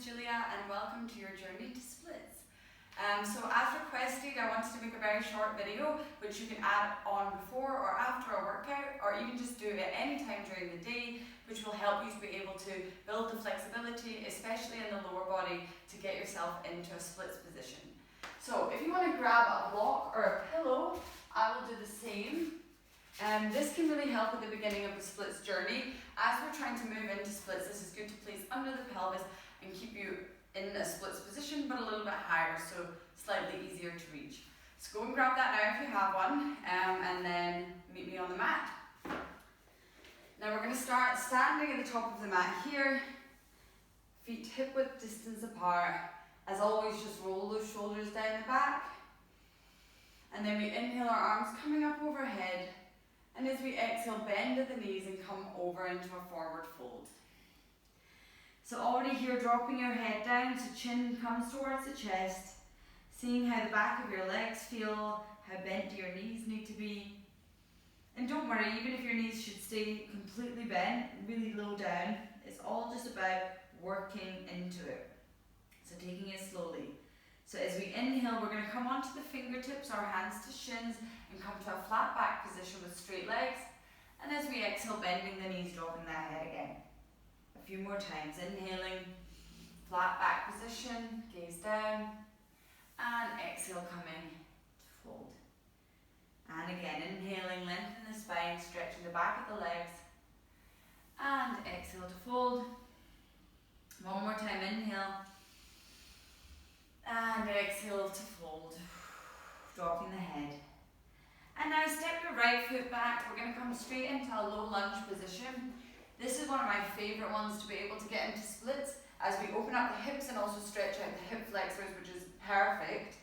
is Julia and welcome to your journey to splits. So as requested, I wanted to make a very short video which you can add on before or after a workout, or even just do it at any time during the day, which will help you to be able to build the flexibility, especially in the lower body, to get yourself into a splits position. So if you want to grab a block or a pillow, I will do the same. This can really help at the beginning of the splits journey. As we're trying to move into splits, this is good to place under the pelvis and keep you in a splits position, but a little bit higher, so slightly easier to reach. So go and grab that now if you have one, and then meet me on the mat. Now we're going to start standing at the top of the mat here, feet hip width distance apart. As always, just roll those shoulders down the back, and then we inhale, our arms coming up overhead. And as we exhale, bend at the knees and come over into a forward fold. So already here, dropping your head down so chin comes towards the chest, seeing how the back of your legs feel, how bent your knees need to be. And don't worry, even if your knees should stay completely bent, really low down, it's all just about working into it. So taking it slowly. So as we inhale, we're going to come onto the fingertips, our hands to shins, and come to a flat back position with straight legs. And as we exhale, bending the knees, dropping the head again. A few more times. Inhaling, flat back position, gaze down. And exhale, coming to fold. And again, inhaling, lengthen the spine, stretching the back of the legs. And exhale to fold. One more time, inhale. And exhale to fold, dropping the head. And now step your right foot back. We're going to come straight into a low lunge position. This is one of my favourite ones to be able to get into splits as we open up the hips and also stretch out the hip flexors, which is perfect.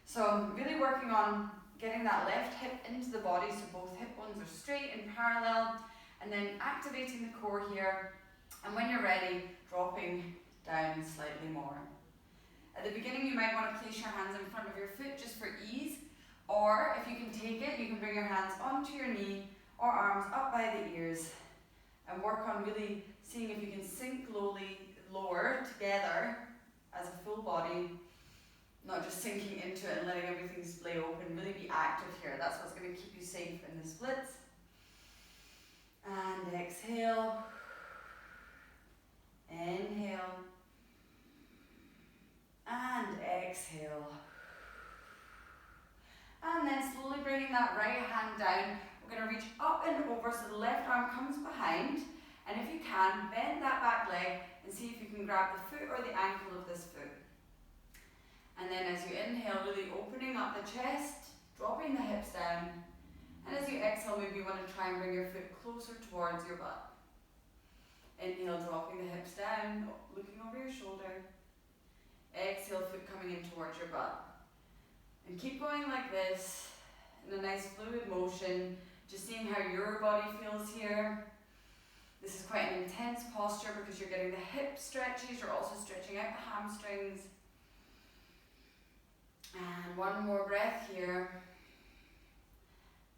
So I'm really working on getting that left hip into the body so both hip bones are straight and parallel, and then activating the core here. And when you're ready, dropping down slightly more. At the beginning, you might want to place your hands in front of your foot just for ease, or if you can take it, you can bring your hands onto your knee or arms up by the ears and work on really seeing if you can sink lower together as a full body, not just sinking into it and letting everything splay open. Really be active here. That's what's going to keep you safe in the splits. And exhale. Inhale. And exhale. And then slowly bringing that right hand down. We're going to reach up and over so the left arm comes behind. And if you can, bend that back leg and see if you can grab the foot or the ankle of this foot. And then as you inhale, really opening up the chest, dropping the hips down. And as you exhale, maybe you want to try and bring your foot closer towards your butt. Inhale, dropping the hips down, looking over your shoulder. Exhale, foot coming in towards your butt. And keep going like this in a nice fluid motion, just seeing how your body feels here. This is quite an intense posture because you're getting the hip stretches, you're also stretching out the hamstrings. And one more breath here.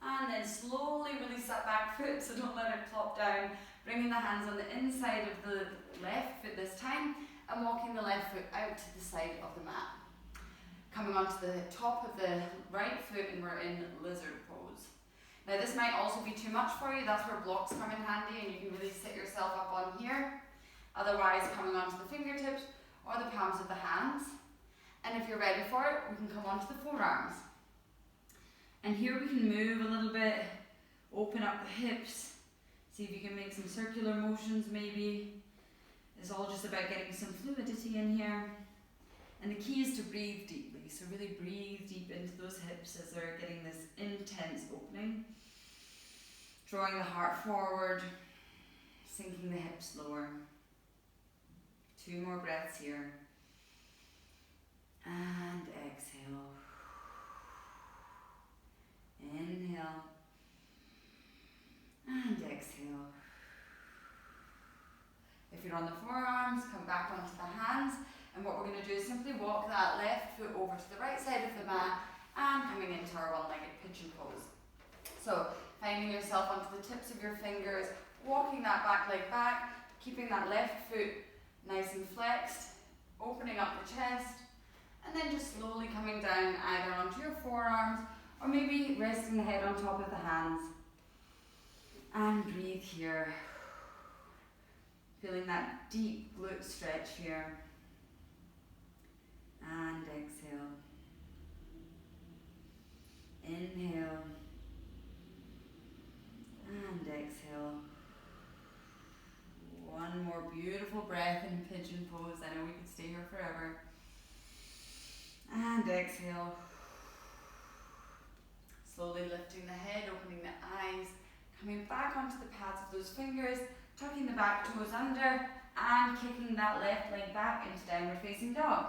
And then slowly release that back foot, so don't let it plop down. Bringing the hands on the inside of the left foot this time, and walking the left foot out to the side of the mat. Coming onto the top of the right foot, and we're in lizard pose. Now this might also be too much for you. That's where blocks come in handy, and you can really sit yourself up on here. Otherwise, coming onto the fingertips or the palms of the hands. And if you're ready for it, we can come onto the forearms. And here we can move a little bit, open up the hips. See if you can make some circular motions maybe. It's all just about getting some fluidity in here. And the key is to breathe deeply. So really breathe deep into those hips as they're getting this intense opening. Drawing the heart forward, sinking the hips lower. 2 more breaths here. And exhale. Inhale. And exhale. If you're on the forearms, come back onto the hands. And what we're going to do is simply walk that left foot over to the right side of the mat and coming into our one-legged pigeon pose. So finding yourself onto the tips of your fingers, walking that back leg back, keeping that left foot nice and flexed, opening up the chest, and then just slowly coming down either onto your forearms or maybe resting the head on top of the hands. And breathe here. Feeling that deep glute stretch here. And exhale. Inhale. And exhale. One more beautiful breath in pigeon pose. I know we could stay here forever. And exhale. Slowly lifting the head, opening the eyes, coming back onto the pads of those fingers, tucking the back toes under, and kicking that left leg back into downward facing dog.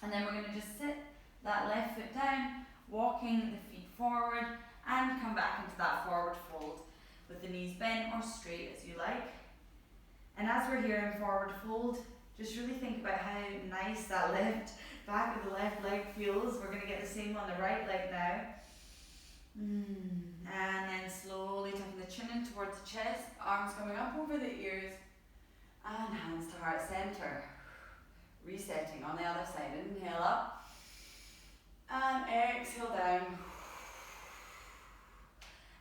And then we're going to just sit that left foot down, walking the feet forward, and come back into that forward fold with the knees bent or straight as you like. And as we're here in forward fold, just really think about how nice that left back of the left leg feels. We're going to get the same on the right leg now. And then slowly tucking the chin in towards the chest, arms coming up over the ears, and hands to heart center. Resetting on the other side. Inhale up, and exhale down.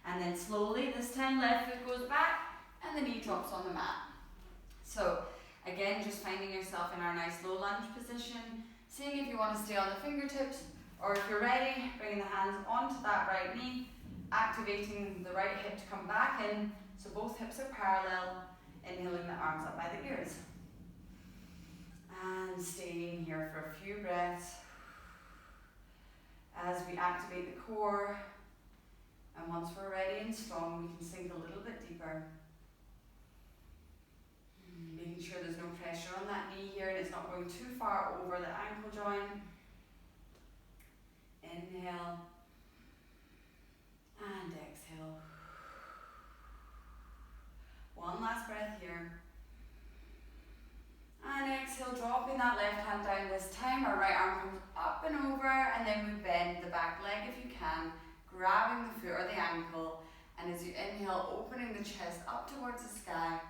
And then slowly, this time left foot goes back, and the knee drops on the mat. So again, just finding yourself in our nice low lunge position, seeing if you want to stay on the fingertips, or if you're ready, bringing the hands onto that right knee, activating the right hip to come back in, so both hips are parallel, inhaling the arms up by the ears. And staying here for a few breaths as we activate the core, and once we're ready and strong, we can sink a little bit deeper. Making sure there's no pressure on that knee here and it's not going too far over the ankle joint. Inhale and exhale. One last breath here. And exhale, dropping that left hand down this time. Our right arm comes up and over, and then we bend the back leg if you can, grabbing the foot or the ankle. And as you inhale, opening the chest up towards the sky.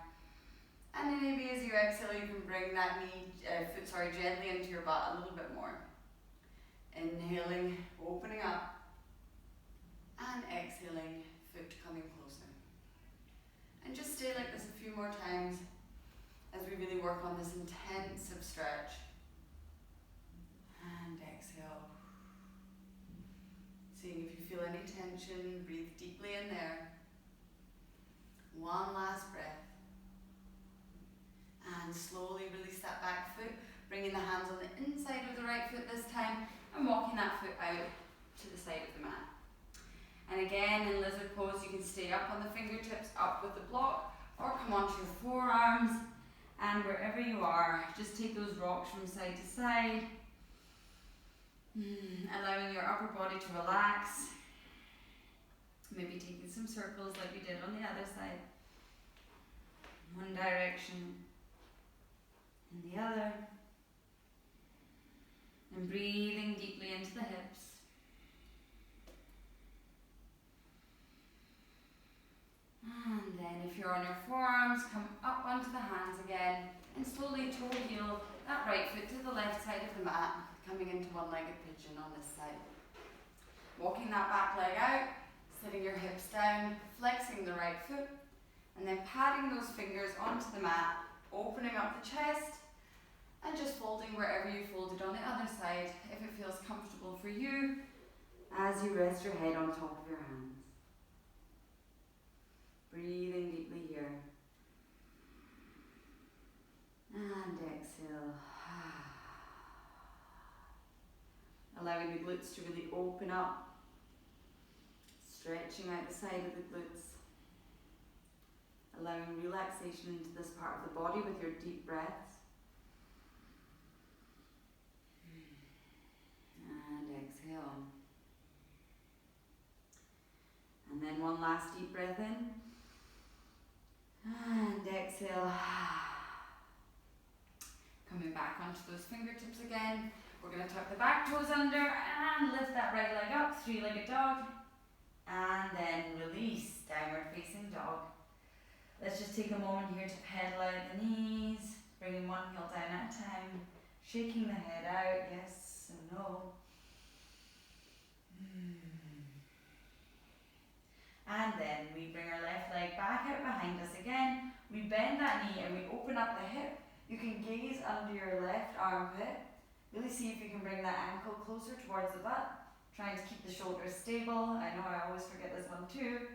And then maybe as you exhale, you can bring that foot gently into your butt a little bit more. Inhaling, opening up, and exhaling, foot coming closer. And just stay like this a few more times as we really work on this intensive stretch. And exhale. Seeing if you feel any tension, breathe deeply in there. One last breath. And slowly release that back foot, bringing the hands on the inside of the right foot this time, and walking that foot out to the side of the mat. And again, in lizard pose, you can stay up on the fingertips, up with the block, or come onto your forearms, and wherever you are, just take those rocks from side to side, allowing your upper body to relax, maybe taking some circles like we did on the other side, one direction, and the other, and breathing deeply into the hips. And then if you're on your forearms, come up onto the hands again, and slowly toe heel that right foot to the left side of the mat, coming into one-legged pigeon on this side. Walking that back leg out, sitting your hips down, flexing the right foot, and then patting those fingers onto the mat, opening up the chest, and just folding wherever you folded on the other side, if it feels comfortable for you, as you rest your head on top of your hands. Breathing deeply here. And exhale. Allowing the glutes to really open up, stretching out the side of the glutes. Allowing relaxation into this part of the body with your deep breaths. And exhale. And then one last deep breath in. And exhale. Coming back onto those fingertips again. We're going to tuck the back toes under and lift that right leg up, three-legged dog. And then release, downward facing dog. Let's just take a moment here to pedal out the knees, bringing one heel down at a time, Shaking the head out, yes and no. And then we bring our left leg back out behind us again. We bend that knee and we open up the hip. You can gaze under your left armpit. Really see if you can bring that ankle closer towards the butt. Trying to keep the shoulders stable. I know I always forget this one too.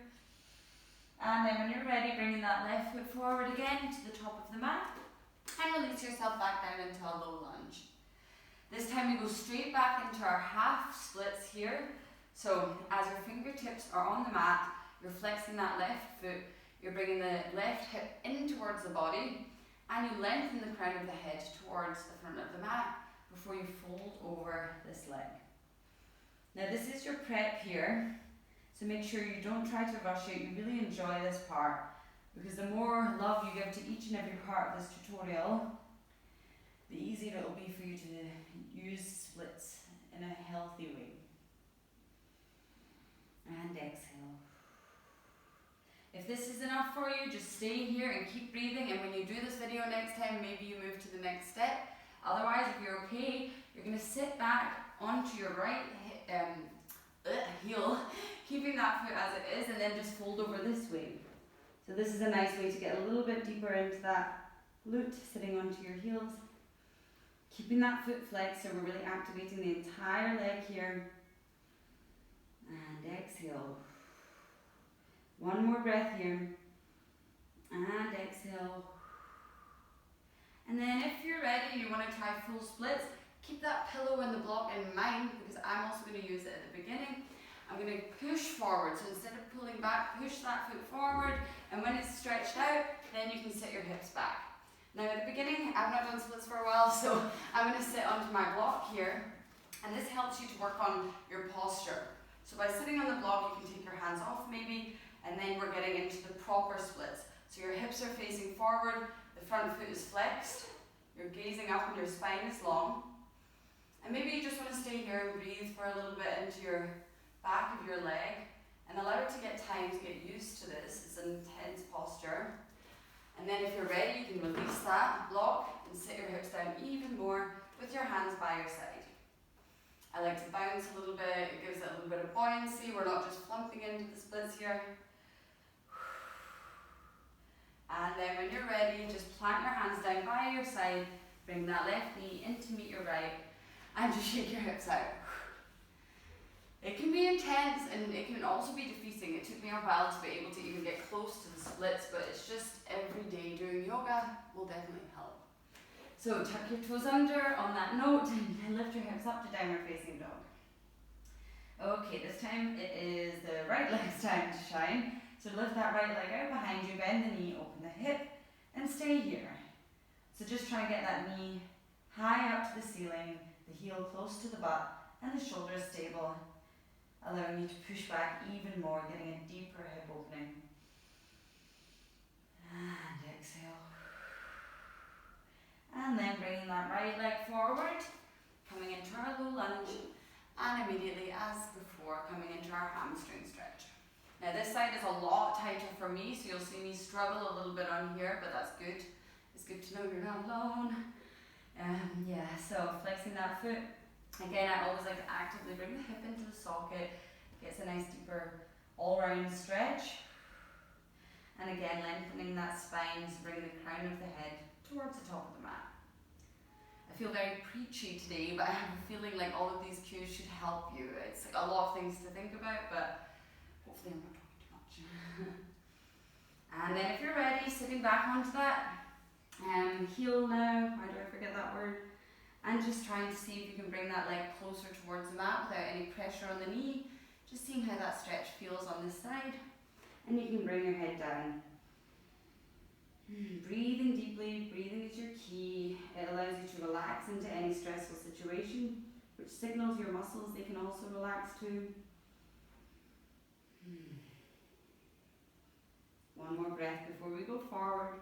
And then when you're ready, bringing that left foot forward again to the top of the mat. And release yourself back down into a low lunge. This time we go straight back into our half splits here. So as your fingertips are on the mat, you're flexing that left foot, you're bringing the left hip in towards the body, and you lengthen the crown of the head towards the front of the mat before you fold over this leg. Now this is your prep here, so make sure you don't try to rush it. You really enjoy this part, because the more love you give to each and every part of this tutorial, the easier it will be for you to use splits in a healthy way. And exhale. If this is enough for you, just stay here and keep breathing, and when you do this video next time, maybe you move to the next step. Otherwise, if you're okay, you're going to sit back onto your right heel, keeping that foot as it is, and then just fold over this way. So this is a nice way to get a little bit deeper into that glute, sitting onto your heels. Keeping that foot flexed, so we're really activating the entire leg here. And exhale. One more breath here. And exhale. And then if you're ready and you want to try full splits, keep that pillow and the block in mind, because I'm also going to use it at the beginning. I'm going to push forward, so instead of pulling back, push that foot forward, and when it's stretched out, then you can sit your hips back. Now at the beginning, I've not done splits for a while, so I'm going to sit onto my block here, and this helps you to work on your posture. So by sitting on the block, you can take your hands off maybe, and then we're getting into the proper splits. So your hips are facing forward, the front foot is flexed, you're gazing up and your spine is long. And maybe you just want to stay here and breathe for a little bit into your back of your leg, and allow it to get time to get used to this. It's an intense posture. And then if you're ready, you can release that block and sit your hips down even more with your hands by your side. I like to bounce a little bit, it gives it a little bit of buoyancy. We're not just plumping into the splits here. And then when you're ready, just plant your hands down by your side, bring that left knee in to meet your right, and just shake your hips out. It can be intense and it can also be defeating. It took me a while to be able to even get close to the splits, but it's just every day doing yoga will definitely help. So tuck your toes under on that note and lift your hips up to downward facing dog. Okay, this time it is the right leg's time to shine. So lift that right leg out behind you, bend the knee, open the hip, and stay here. So just try and get that knee high up to the ceiling, the heel close to the butt, and the shoulders stable, allowing you to push back even more, getting a deeper hip opening. And exhale. And then bringing that right leg forward, coming into our low lunge, and immediately, as before, coming into our hamstring stretch. Now this side is a lot tighter for me, so you'll see me struggle a little bit on here, but that's good. It's good to know you're not alone. Yeah, so flexing that foot. Again, I always like to actively bring the hip into the socket. Gets a nice deeper all-round stretch. And again, lengthening that spine to bring the crown of the head towards the top of the mat. I feel very preachy today, but I have a feeling like all of these cues should help you. It's like a lot of things to think about, but hopefully I'm not talking too much. And then if you're ready, sitting back onto that heel now, why do I forget that word? And just trying to see if you can bring that leg closer towards the mat without any pressure on the knee. Just seeing how that stretch feels on this side. And you can bring your head down. Breathing deeply, breathing is your key. It allows you to relax into any stressful situation, which signals your muscles they can also relax too. One more breath before we go forward.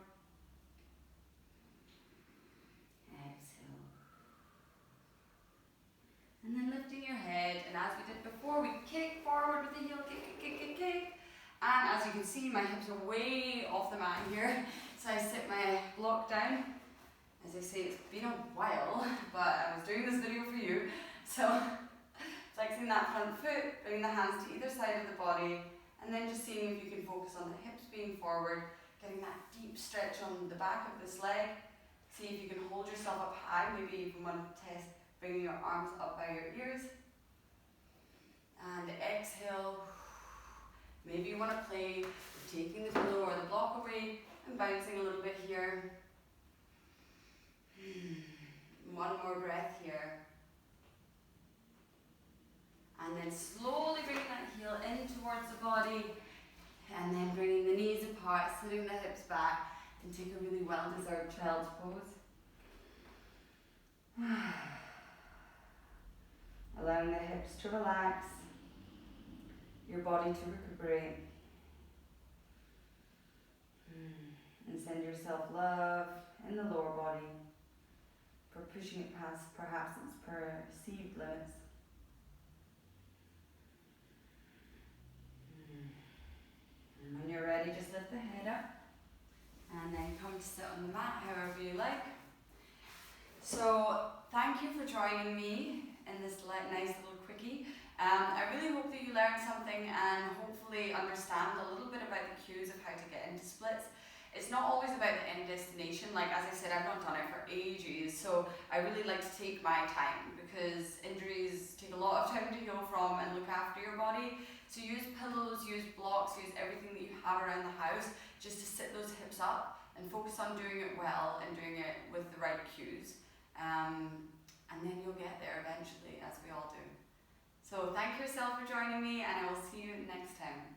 Exhale. And then lifting your head, and as we did before, we kick forward with the heel, kick, kick, kick, kick. And as you can see, my hips are way off the mat here. So I sit my block down, As I say, it's been a while, but I was doing this video for you. So flexing that front foot, bringing the hands to either side of the body, and then just seeing if you can focus on the hips being forward, getting that deep stretch on the back of this leg. See if you can hold yourself up high. Maybe you even want to test bringing your arms up by your ears. And exhale. Maybe you want to play with taking the pillow or the block away and bouncing a little bit here. One more breath here. And then slowly bringing that heel in towards the body, and then bringing the knees apart, sitting the hips back, and take a really well-deserved child's pose. Allowing the hips to relax, your body to recuperate, and send yourself love in the lower body for pushing it past perhaps its perceived limits. And when you're ready, just lift the head up and then come to sit on the mat however you like. So thank you for joining me in this nice little quickie. I really hope that you learned something and hopefully understand a little bit about the cues of how to get into splits. It's not always about the end destination. Like, as I said, I've not done it for ages, so I really like to take my time because injuries take a lot of time to heal from and look after your body. So use pillows, use blocks, use everything that you have around the house just to sit those hips up and focus on doing it well and doing it with the right cues. And then you'll get there eventually, as we all do. So thank yourself for joining me, and I will see you next time.